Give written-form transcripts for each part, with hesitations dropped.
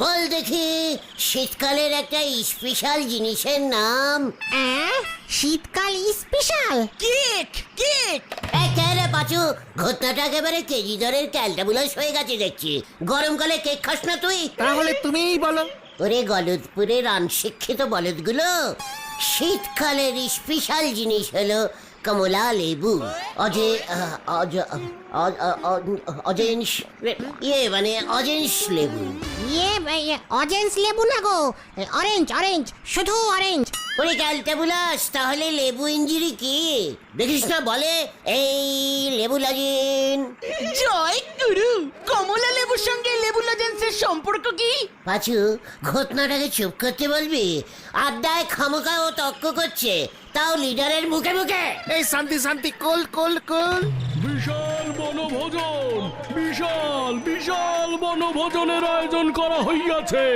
বল দেখি শীতকালের একটা স্পেশাল জিনিসের নাম। শীতকাল স্পেশাল কেক কেক। রে পাচু, ঘটনাটা একেবারে কেজি দরের ক্যালটাবুলাস হয়ে গেছে দেখছি। গরমকালে কেক খাস না তুই? তাহলে তুমিই বলো। ওরে গলদপুরের অনশিক্ষিত বলদগুলো, শীতকালের স্পেশাল জিনিস হলো কমলা লেবু। অজেন্স মানে অজেন্স লেবু। অরেঞ্জ লেবু না গো, অরেঞ্জ অরেঞ্জ, শুধু অরেঞ্জ। ওরে ক্যালটাবুলাস, তাহলে লেবু ইঞ্জিরি কি দেখিস না? বলে এই লেবু লজেন। জয় গুরু, কমলা লেবুর সঙ্গে লেবু লজেন্সের সম্পর্ক কি? পাচু, ঘটনাটাকে চুপ করতে বলবি? আড্ডায় খামোকা ও তর্ক করছে, তাও লিডারের মুখে মুখে। এই শান্তি শান্তি, কোল কোল কোল। বিশাল বনভোজন, বিশাল বিশাল বনভোজনের আয়োজন করা হইয়াছে।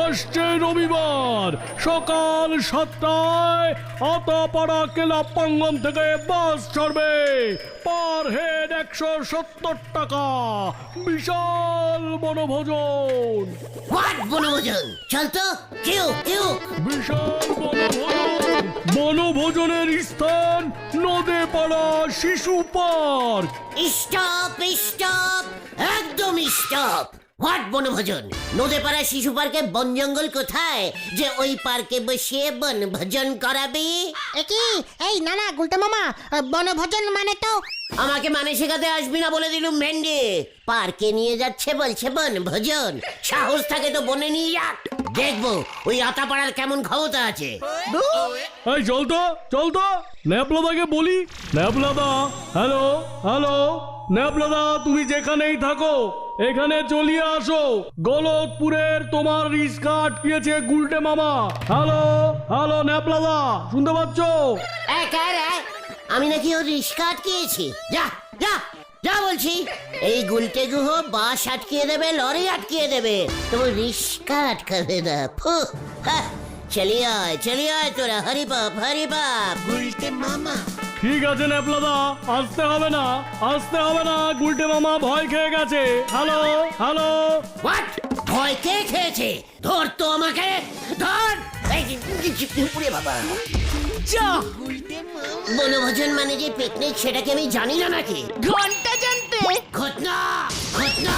আসছে রবিবার সকাল 7টায় আতাপাড়া ক্লাব প্রাঙ্গণ থেকে বাস ছাড়বে। পার হেড 170 টাকা। বিশাল বনভোজন। হোয়াট বনভোজন? চল তো, কেউ কেউ। বিশাল বনভোজন। বনভোজনের স্থান নদেপাড়া শিশু পার্ক। স্টপ স্টপ, একদম স্টপ। হোয়াট বনভোজন? নদেপাড়া শিশু পার্কে বন জঙ্গল কোথায় যে ওই পার্কে বসিয়ে বনভোজন করাবি? কি এই না না গুলটা মামা, বনভোজন মানে তো আমাকে মানে শেখাতে আসবি না বলে দিলুম ভেন্ডি। পার্কে নিয়ে যাচ্ছে বলছে বনভোজন, সাহস থাকে তো বনে নিয়ে যাক, দেখবো ওই আতাপাড়ার কেমন ক্ষমতা আছে। এই চল তো ন্যাপলাদাকে বলি। ন্যাপলাদা, হ্যালো হ্যালো, ন্যাপলাদা তুমি যেখানেই থাকো এখানে চলিয়ে আসো। গলতপুরের তোমার রিস্কা আটকিয়েছে গুলটে মামা। হ্যালো হ্যালো ন্যাপলাদা, শুনতে পাচ্ছ? আমি নাকি ওর রিস্কা আটকিয়েছি? যা যা যা বলছি। এই গুলটে গুহ বাস আটকিয়ে দেবে, লরি আটকিয়ে দেবে, তবু রিস্কা আটকাবে না। চলিয়ে আয় তোরা, হরি বাপ হরি বাপ। গুলটে মামা। ঠিক আছে ন্যাপলাদা, আসতে হবে না, গুলটে মামা ভয় খেয়ে গেছে। Hello hello. হোয়াট? ভয় কে খেয়েছে? ধর তো আমাকে, ধর। উরে বাবা, যা। বনভোজন মানে যে পিকনিক, সেটাকে আমি জানি না নাকি? ঘন্টা জানতে। ঘটনা ঘটনা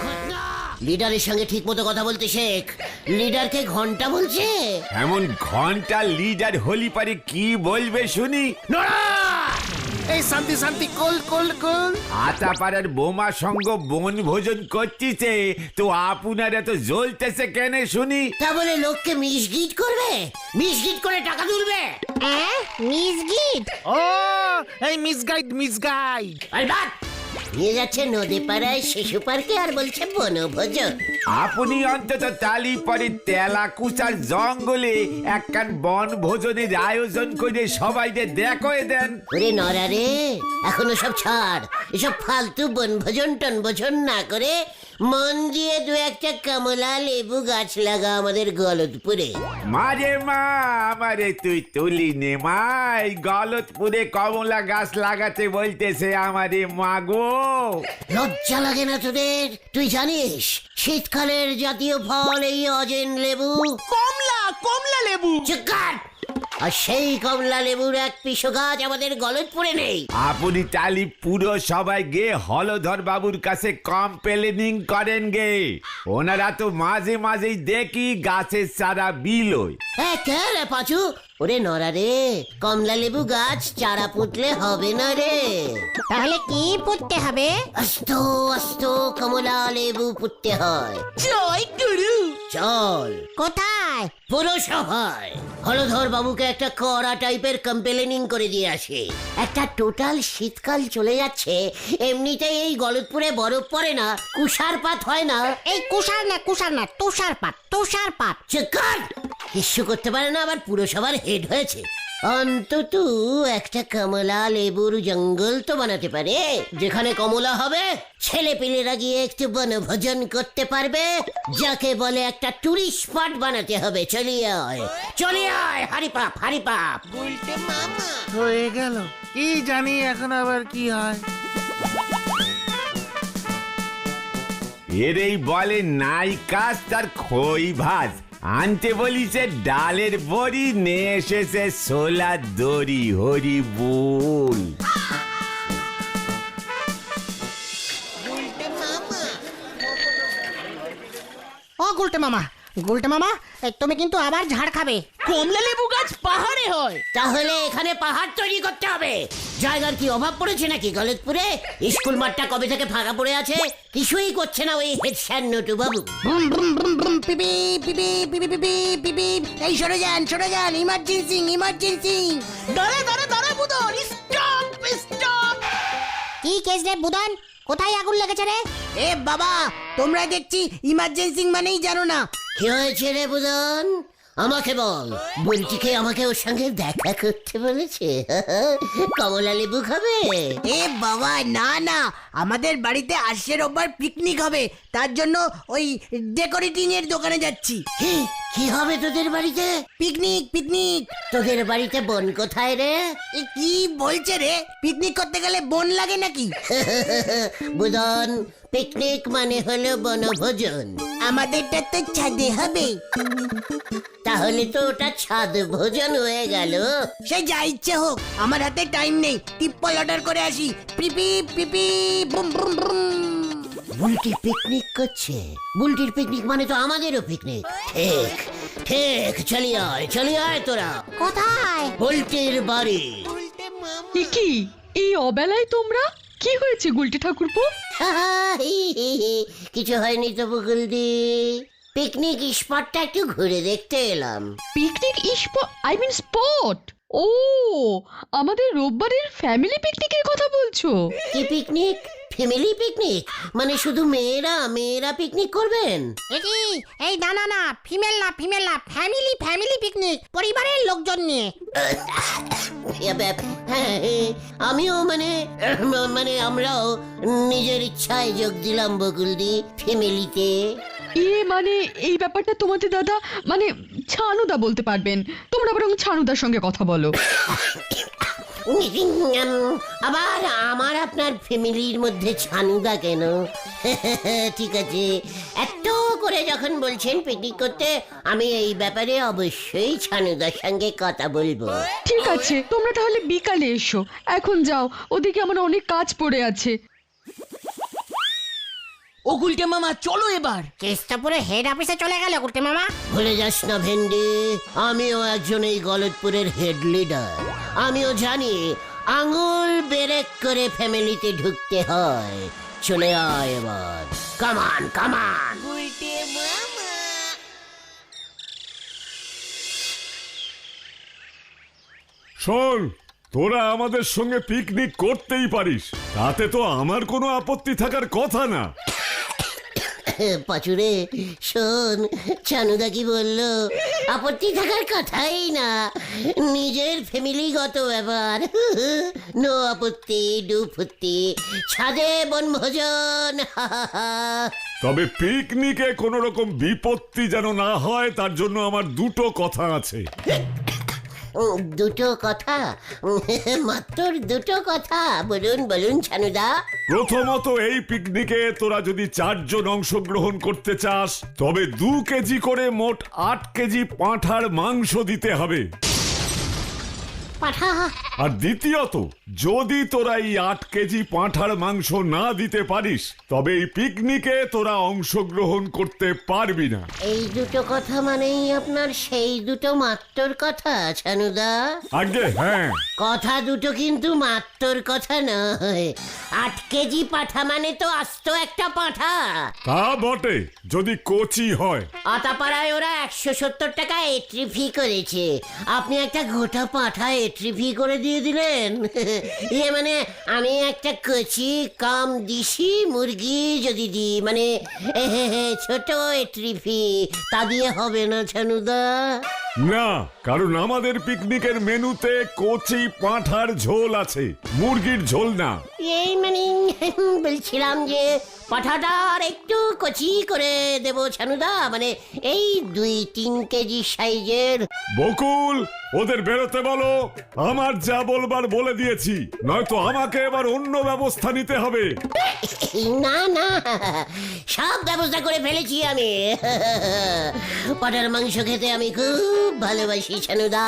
ঘটনা। লিডারের সঙ্গে ঠিক মতো কথা বলতে শেখ। লিডারকে ঘন্টা বলছে? এমন ঘন্টা লিডার হলি পারে কি বলবে শুনি? এই শান্তি শান্তি, কোল কোল কোল। আতাপাড়ার বোমা সঙ্গ বনভোজন করতিছে তো আপনারা তো জ্বলতেছে কেন শুনি? তা বলে লোককে মিসগিট করবে? মিসগিট করে টাকা তুলবে? মিসগিট। ও এই মিসগাইড মিসগাইড। আর বাদ, নিয়ে যাচ্ছে নদীপাড়ায় শিশু পার্কে আর বলছে বনভোজন। আপনি অন্তত তালি পরে তেলাকুচার জঙ্গলে একখান বনভোজনের আয়োজন করে সবাইকে দেখে দেন। ওরে নরা রে, এখনো সব ছাড়, এসব ফালতু বনভোজন টনভোজন না করে মন দিয়ে দু একটা কমলা লেবু গাছ লাগা আমাদের গলতপুরে। মারে মা, আমারে তুই তুলি নে মাই, গলতপুরে কমলা গাছ লাগাতে বলতেছে আমারে মা গো। লজ্জা লাগে না তোদের? তুই জানিস শীতকালের জাতীয় ফল এই অজেন লেবু? কমলা লেবু। চিৎকার! আর সেই কমলা লেবুর এক পিসো গাছ আমাদের গলতপুরে নেই। আপনি তালি পুরো সবাই গে হলধর বাবুর কাছে কমপ্লেনিং করেন গে। ওনারা তো মাঝে মাঝেই দেখি গাছের চারা বিলোয়। কে রে পাচু? ওরে নরা রে, কমলা লেবু গাছ চারা পুঁতলে হবে না রে। তাহলে কি পুঁততে হবে? আস্ত আস্ত কমলা লেবু পুঁততে হয়। জয় গুরু। চল কোথায়? পুরসভায় হলধর বাবুকে একটা কড়া টাইপের কমপ্লেনিং করে দিয়ে আসে। একটা টোটাল শীতকাল চলে যাচ্ছে, এমনিতেই এই গলতপুরে বরফ পড়ে না, কুষারপাত হয় না। এই কুষার না, তুষারপাত। চিৎকার! কিচ্ছু করতে পারে না, আবার পুরসভার হেড হয়েছে। অন্তত একটা কমলা লেবুর জঙ্গল তো বানাতে পারে, যেখানে কমলা হবে ছেলে পেলেরা গিয়ে একটু বনভোজন করতে পারবে, যাকে বলে একটা টুরিস্ট স্পট বানাতে হবে। চলিয়ে আয় হারিপাপ হারিপাপ। গুলটে মামা। হয়ে গেল, কি জানি এখন আবার কি হয়। এরেই বলে নাই কাজ তার খই ভাজ। আনতে বলিছে ডালের বড়ি, নে এসেছে সোলার দড়ি। হরি বল। ও গুলটে মামা, গুলটে মামা, তুমি কিন্তু আবার ঝাড় খাবে। কমলা লেবু গাছ পাহাড়ে হয়। তাহলে এখানে পাহাড় তৈরি করতে হবে। জায়গার কি অভাব পড়েছে নাকি গলতপুরে? স্কুল মাঠটা কবে থেকে ফাঁকা পড়ে আছে? কিছুই করছে না ওই হেড স্যার নটু বাবু। ব্রুম ব্রুম ব্রুম ব্রুম, পিপি পিপি পিপি পিপি পিপি। এই সরে যান, ইমার্জেন্সি ইমার্জেন্সি। দাঁড়া দাঁড়া দাঁড়া বুদন, স্টপ স্টপ। কি কেস রে বুদন, কোথায় আগুন লেগেছে রে? এ বাবা, তোমরা দেখছি ইমার্জেন্সি মানেই জানো না। কি হয়েছে রে বুদন? আমাকে বল। বলটিকে আমাকে ওর সঙ্গে দেখা করতে বলেছে। কমলা লেবু খাবে? এ বাবা, না না, আমাদের বাড়িতে আসছে রোববার পিকনিক হবে, তার জন্য ওই ডেকোরেটিং এর দোকানে যাচ্ছি। কি হবে তোদের বাড়িতে? Picnic picnic. তোদের বাড়িতে বোন কোথায় রে? এ কি বলছে রে? পিকনিক করতে গেলে বোন লাগে নাকি? বুদন, পিকনিক মানে হলো বনভোজন। আমাদেরটা তো ছাদে হবে। তাহলে তো ওটা ছাদ ভোজন হয়ে গেল। সে যা ইচ্ছে হোক, আমার হাতে টাইম নেই। টিপ্পল অর্ডার করে আসি। পিপি পিপি বুম বুম বুম। বুলটি পিকনিক করছে? বুলটির পিকনিক মানে তো আমাদেরও পিকনিক। ঠিক ঠিক, চলি আয় তোরা। কোথায়? বুলটির বাড়ি। কি এই অবেলায় তোমরা? কি হয়েছে গুলটে ঠাকুরপো? কিছু হয়নি তো বকুলদি। পিকনিক স্পটটা একটু ঘুরে দেখতে এলাম। Picnic spot? ও, আমাদের রোববারের ফ্যামিলি পিকনিকের কথা বলছো? কি পিকনিক? ফ্যামিলি পিকনিক মানে শুধু মেয়েরা পিকনিক করবেন? একি এই না না না, ফিমেল না, ফ্যামিলি পিকনিক, পরিবারের লোকজন নিয়ে। হ্যাঁ, আমিও মানে আমরাও নিজের ইচ্ছায় যোগ দিলাম বকুলদি ফ্যামিলিতে। মানে এই ব্যাপারটা তোমাদের দাদা মানে ছানুদা বলতে পারবেন। তোমরা বরং ছানুদার সঙ্গে কথা বলো। আবার আমার আপনার ফ্যামিলির মধ্যে ছানুদা কেন? ঠিক আছে, এত করে যখন বলছেন পিকনিক করতে, আমি এই ব্যাপারে অবশ্যই ছানুদার সঙ্গে কথা বলবো। ঠিক আছে, তোমরা তাহলে বিকালে এসো। এখন যাও, ওদিকে আমার অনেক কাজ পড়ে আছে। ও গুলটে মামা, চলো এবার। কেসটা পুরো হেড অফিসে চলে গেল গুলটে মামা। ভুলে যাস না ভেন্ডি, আমিও একজন এই গলতপুরের হেড লিডার। আমিও জানি আঙুল বেরেক করে ফ্যামিলিতে ঢুকতে হয়। চলে আয় এবার, কামান কামান। শোন, তোরা আমাদের সঙ্গে পিকনিক করতেই পারিস, তাতে তো আমার কোনো আপত্তি থাকার কথা না। পাচুরে শোন, চানুদা কি বললো? আপত্তি থাকার কথাই না, নিজের ফ্যামিলিগত ব্যাপার। নো আপত্তি, ডু ফুত্তি, ছাদে বনভোজন। তবে পিকনিকে কোনো রকম বিপত্তি যেন না হয়, তার জন্য আমার দুটো কথা আছে। দুটো কথা? মাত্র দুটো কথা? বলুন ছানুদা। প্রথমত, এই পিকনিকে তোরা যদি 4 জন অংশগ্রহণ করতে চাস, তবে 2 কেজি করে মোট 8 কেজি পাঁঠার মাংস দিতে হবে। পাঠা? আর দ্বিতীয়ত, যদি তোরা এই 8 কেজি পাঁঠার মাংস না দিতে পারিস, তবে এই পিকনিকে তোরা অংশগ্রহণ করতে পারবি না। এই দুটো কথা মানেই আপনার সেই দুটো মাত্রর কথা ছানুদা? আগে হ্যাঁ, কথা দুটো কিন্তু মাত্রর কথা নয়। 8 কেজি পাঠা মানে তো আস্ত একটা পাঠা। তা বটে, যদি কচি হয়। আতাপাড়ায় ওরা 170 টাকা এন্ট্রি ফি করেছে, আপনি একটা গোটা পাঠা এন্ট্রি ফি করে দিয়ে দিলেন। মানে আমি একটা কচি কাম দিশি মুরগি যদি দিই, মানে ছোট এন্ট্রি ফি, তা দিয়ে হবে না ছানুদা? না, কারণ আমাদের পিকনিকের মেনুতে কচি পাঁঠার ঝোল আছে, মুরগির ঝোল না। এই মানে বলছিলাম যে পাঠাটা আর একটু কচি করে দেবো ছানুদা, মানে এই 2-3 কেজি সাইজের। বকুল, ওদের বেরোতে বলো, আমার যা বলবার বলে দিয়েছি, নয়তো আমাকে এবার অন্য ব্যবস্থা নিতে হবে। না না, সব ব্যবস্থা করে ফেলেছি আমি। পাঠার মাংস খেতে আমি খুব ভালোবাসি ছানুদা,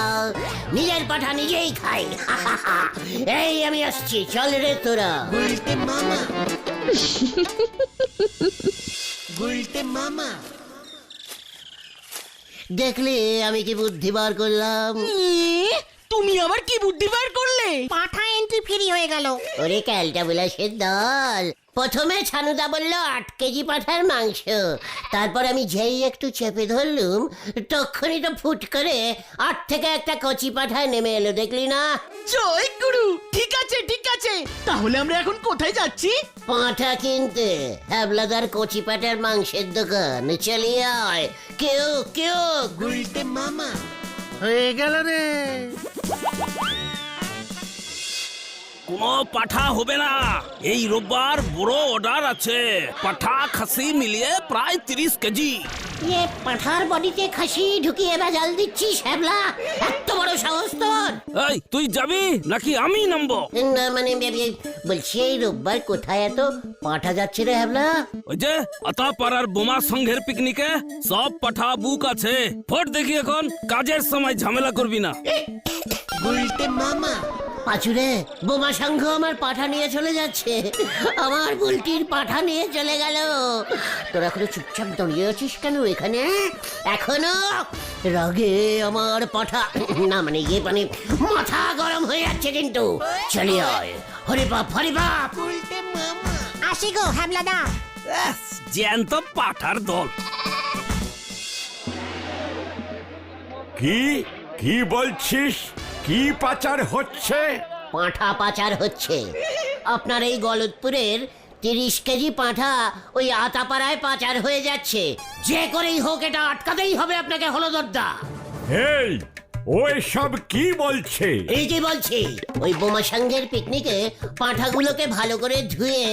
নিজের পাঠা নিজেই খাই। এই আমি আসছি, চল রে তোরা। গুলটে মামা গুলটে মামা দেখলি আমি কি বুদ্ধি বার করলাম? তুমি আবার কি বুদ্ধি বার করলে? পাঠা এন্ট্রি ফ্রি হয়ে গেল। ওরে ক্যালটা বিলাসের দল, প্রথমে ছানুদা বলল 8 কেজি পাঠার মাংস, তারপর আমি যেই একটু চেপে ধরলুম তখনই তো ফুট করে 8 থেকে একটা কচি পাঠা নেমে এলো, দেখলি না? জয় গুরু, ঠিক আছে ঠিক আছে, তাহলে আমরা এখন কোথায় যাচ্ছি? পাঁঠা কিনতে হ্যাবলাদার কচি পাঠার মাংসের দোকান, চলিয়ে আয়। কেউ কেউ গুলটে মামা হয়ে গেল রে। কোনো পাঠা হবে না, এই রোববার বড় অর্ডার আছে। পাঠা খাসি মিলিয়ে প্রায় 30 কেজি। এ পাঠার বডিতে খাসি ঢুকিয়ে ভেজাল দিচ্ছিস হ্যাবলা? এত বড় সাহস তোর? এই তুই যাবি নাকি আমি নামবো? না মানে বলছি এই রোববার কোথায় এত পাঠা যাচ্ছে রে হ্যাবলা? ওই যে আতাপাড়ার বোমা সংঘের পিকনিকে সব পাঠা বুক আছে। ভোট দেখি এখন, কাজের সময় ঝামেলা করবি না। গুলটে মামা পাচুরে, বোমা সংঘ আমার পাঠা নিয়ে চলে যাচ্ছে, আমার বুলটির পাঠা নিয়ে চলে গেল। তোরা এখনো চুপচাপ দাঁড়িয়ে আছিস কেন এখানে? এখনো রাগে আমার পাঠা, না মানে মানে মাথা গরম হয়ে যাচ্ছে কিন্তু। চলে আয়, হরি বাপ হরি বাপ। গুলটে মামা আসি গো হ্যামলাদা। জ্যান্ত পাঠার দল। কি কি বলছিস? কি পাচার হচ্ছে? পাঁঠা পাচার হচ্ছে। আপনার এই গলতপুরের 30 কেজি পাঁঠা ওই আতাপাড়ায় পাচার হয়ে যাচ্ছে। যে করেই হোক এটা আটকাতেই হবে আপনাকে হলদরদা। এই ওই সব কি বলছে? এই যে বলছি, ওই বোমা সংঘের পিকনিকে পাঁঠাগুলোকে ভালো করে ধুয়ে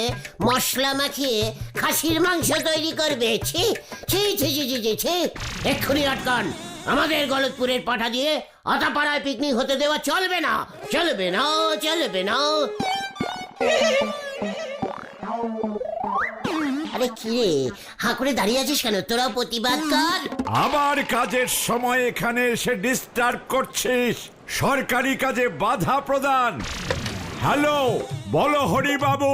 মশলা মাখিয়ে খাসির মাংস তৈরি করবে। ছি ছি ছি ছি ছি ছি ছি, এক্ষুনি আটকান। আমাদের গলতপুরের পাঠা দিয়ে আতাপাড়ায় পিকনিক হতে দেওয়া চলবে না, চলবে না, চলবে না। আরে কি রে, হাঁ করে দাঁড়িয়ে আছিস কেন? তোরা প্রতিবাদ কর। আবার কাজের সময় এখানে এসে ডিস্টার্ব করছিস, সরকারি কাজে বাধা প্রদান। হ্যালো, বলো হরি বাবু।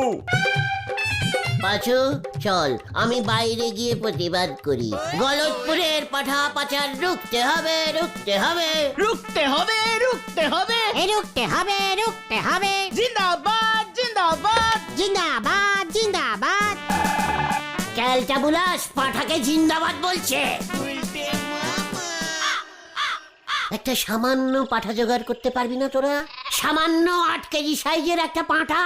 পাঁচু চল, আমি বাইরে গিয়ে প্রতিবাদ করি। গলতপুরের পাঠা পাচার রুখতে হবে, রুখতে হবে। রুখতে হবে রুখতে হবে, রুখতে হবে রুখতে হবে। জিন্দাবাদ জিন্দাবাদ। জিন্দাবাদ জিন্দাবাদ। ক্যালটা বুলাস পাঠাকে জিন্দাবাদ বলছে। একটা সামান্য পাঠা জোগাড় করতে পারবি না তোরা? সামান্য 8 কেজি সাইজের একটা পাঠা?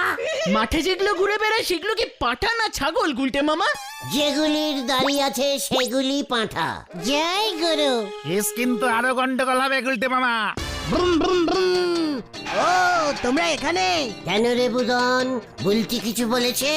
মাঠে যেগুলো ঘুরে বেড়ায় সেগুলো কি পাঠা না ছাগল গুলটে মামা? যেগুলির দাড়ি আছে সেগুলি পাঠা। জয় গুরু। কেস কিন্তু আরো গন্ডগোল হবে গুলটে মামা। ব্রুম ব্রুম ব্রুম। ও তোমরা এখানে? কেন রে বুদন, বুলটি কিছু বলেছে?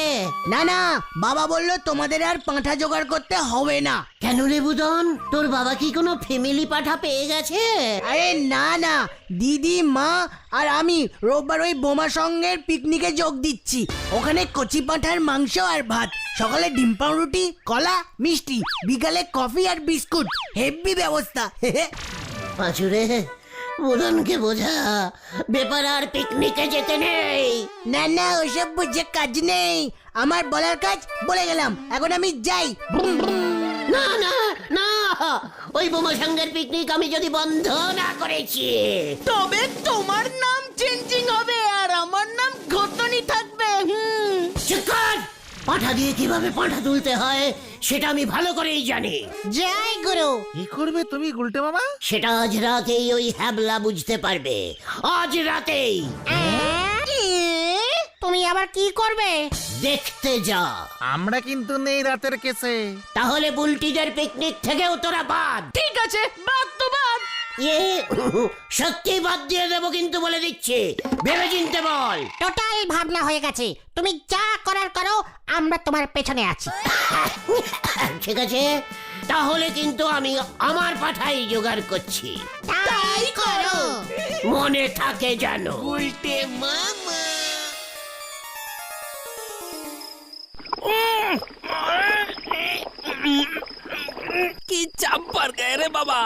না না, বাবা বললো তোমাদের আর পাঁঠা জোগাড় করতে হবে না। কেন রে বুদন, তোর বাবা কি কোনো ফ্যামিলি পাঠা পেয়ে গেছে? আরে না না, দিদি মা আর আমি রোববার ওই বোমা সঙ্গের পিকনিকে যোগ দিচ্ছি। ওখানে কচি পাঁঠার মাংস আর ভাত, সকালে ডিম পাউরুটি, কলা, মিষ্টি, বিকালে কফি আর বিস্কুট। হেভি ব্যবস্থা। পাঁচুরে, বুদনকে বোঝা ব্যাপার আর পিকনিকে যেতে নেই। না না, ওসব বুঝে কাজ নেই। আমার বলার কাজ বলে গেলাম, এখন আমি যাই। ব্রুম, ব্রুম। না না না, ওই বোমা সঙ্গের পিকনিক আমি যদি বন্ধ না করেছি, তবে তোমার নাম চেঞ্জিং হবে আর আমার নাম ঘটনি থাকবে। চুপ কর। পাঠা দিয়ে কিভাবে পাঠা তুলতে হয় সেটা আমি ভালো করেই জানি। জয় গুরু। কি করবে তুমি গুলটে মামা? সেটা আজ রাতেই ওই হ্যাবলা বুঝতে পারবে, আজ রাতেই। তুমি আবার কি করবে? দেখতে যা। আমরা কিন্তু নেই রাতের কেসে। তাহলে বুলটিদের পিকনিক থেকেও তোরা বাদ। ঠিক আছে, বাদ তো বাদ। ইয়ে সত্যি বাদ দিয়ে দেবো কিন্তু বলে দিচ্ছি, ভেবে চিনতে বল। টোটাল ভাবনা হয়ে গেছে, তুমি যা করার করো, আমরা তোমার পেছনে আছি। ঠিক আছে, তাহলে কিন্তু আমি আমার পাঠাই জোগাড় করছি, তাই করো। মনে থাকে জানো। কি চাপ পড় গए রে বাবা।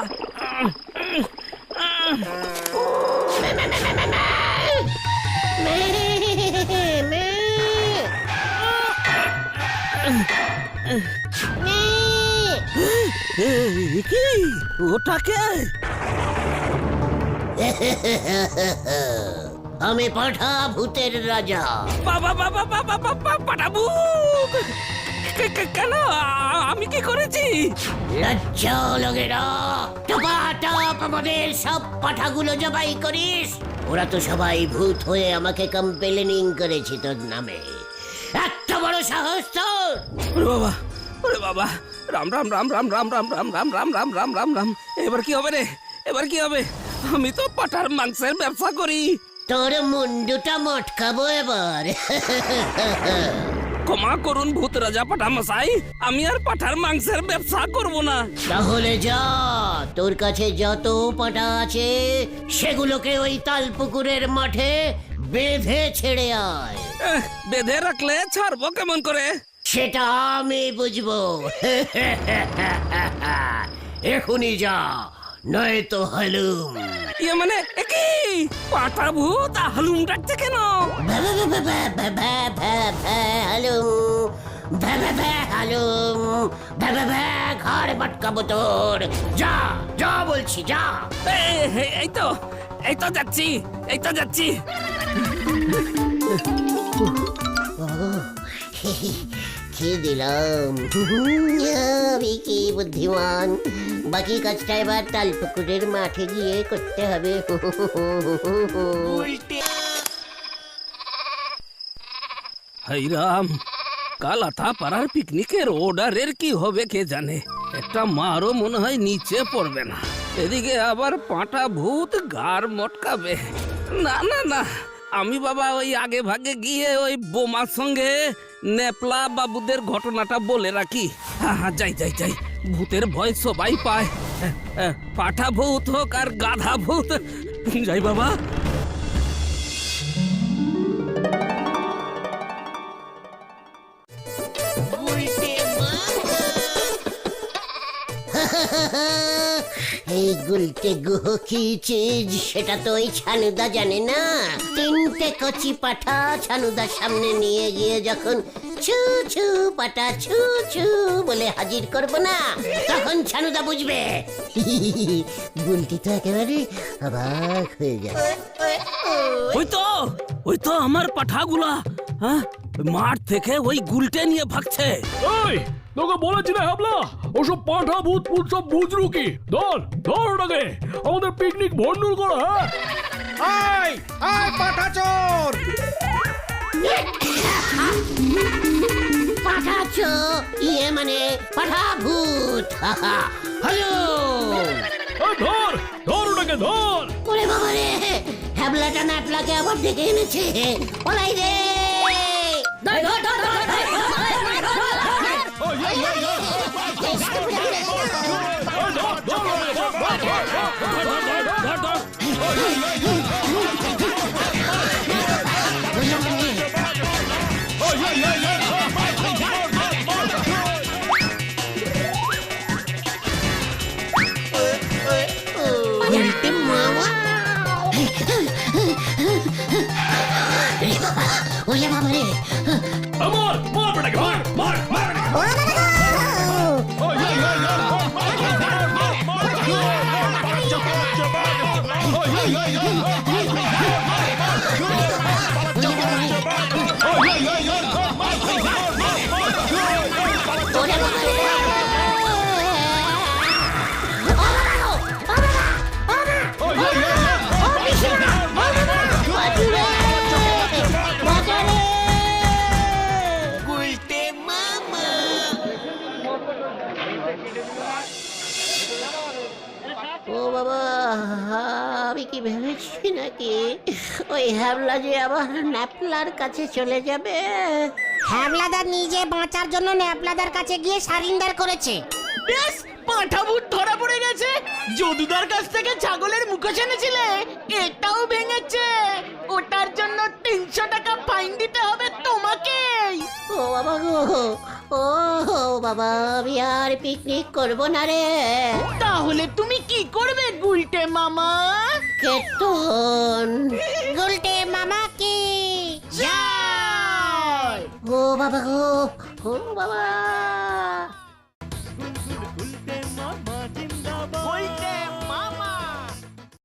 কি ওটাকে? আমি পাঠা ভূতের রাজা। বাবা বাবা বাবা বাবা পাঠাবু কেন? আমি কি করেছি? লজ্জা লগেরা, টপাটপ আমাদের সব পাঠাগুলো জবাই করিস। ওরা তো সবাই ভূত হয়ে আমাকে কম্পেলেনিং করেছে তোর নামে। এত বড় সাহস তোর! ওরে বাবা, ওরে বাবা, রাম রাম রাম রাম রাম রাম রাম রাম রাম রাম রাম রাম রাম। এবার কি হবে রে? এবার কি হবে? আমি তো পাঠার মাংসের ব্যবসা করি। তোর মুন্ডুটা মটকাবো এবার। ক্ষমা করুন ভূত রাজা পাঠা মশাই, আমি আর পাঠার মাংসের ব্যবসা করব না। তাহলে যা, তোর কাছে যত পাটা আছে সেগুলোকে ওই তালপুকুরের মাঠে বেঁধে ছেড়ে আয়। বেঁধে রাখলে ছাড়বো কেমন করে? সেটা আমি বুঝবো। এখনই যা, নয়তো হালুম। ইয়ে মানে একই পাঠা ভূত হালুম ডাকছে কেন? হালুম ঘর বাটকাবো তোর। যা যা বলছি, যা। এই তো যাচ্ছি, এই তো যাচ্ছি। কি দিলাম, আমি কি বুদ্ধিমান। বাকি কাজটা এবার তালপুকুরের মাঠে গিয়ে করতে হবে। হাই রাম, কাল আতা পাড়ার পিকনিকের অর্ডারের কি হবে কে জানে। একটা মারও মনে হয় নিচে পড়বে না, এদিকে আবার পাঁটা ভূত গার মটকাবে। না না না, আমি বাবা ওই আগে ভাগে গিয়ে ওই বোমার সঙ্গে নেপলা বাবুদের ঘটনাটা বলে রাখি। হ্যাঁ হ্যাঁ, যাই যাই যাই, ভূতের ভয় সবাই পায়, পাঠা ভূত হোক আর গাধা ভূত। যাই বাবা। এই গুলটে গুহ কি চিজ সেটা তো ওই ছানুদা জানে না। তিনটে কচি পাঠা ছানুদার সামনে নিয়ে গিয়ে যখন ছু ছু পাটা ছু ছু বলে হাজির করব না, তখন ছানুদা বুঝবে। গুলটি তো একেবারে অবাক হয়ে যাবে। ওই তো আমার পাঠাগুলা, হ্যাঁ, মাঠ থেকে ওই গুলটে নিয়ে ভাগছে। এই তোকে বলেছি না হাবলা, ওসব পাঁঠা ভূত ভূত সব বুঝলু কি? ধর ধর ওটাকে, আমাদের পিকনিক ভন্ডুল করা। আয় আয় পাঠা চোর! পাঠা ইয়ে মানে পাঠা ভূত। হ্যালো, ধর ধর ওটাকে ধর। ওরে বাবা রে, হ্যাবলাটা ন্যাপলাকে আবার ডেকে এনেছে। পলাই রে। ধর ধর ধর ধর ধর। ওরে বাবা রে, মার মার বেটাকে, মার মার মার ও বাবা কি ভেবেছি নাকি ওই হ্যাবলা যে আবার ন্যাপলার কাছে চলে যাবে? হ্যাবলাদার নিজে বাঁচার জন্য ন্যাপলাদার কাছে গিয়ে সারিন্ডার করেছে। বেশ, পাঁঠা ভূত ধরা পড়ে গেছে। যদুদার কাছ থেকে ছাগলের মুখোশ এনেছিলে, এটাও ভেঙেছে। ওটার জন্য 300 টাকা ফাইন দিতে হবে তোমাকেই। ও বাবা গো, ও বাবা, আমি আর পিকনিক করব না রে। তাহলে তুমি কি করবে গুলটে মামা? কেতন, গুলটে মামা কি জয়! ও বাবা গো, ও বাবা।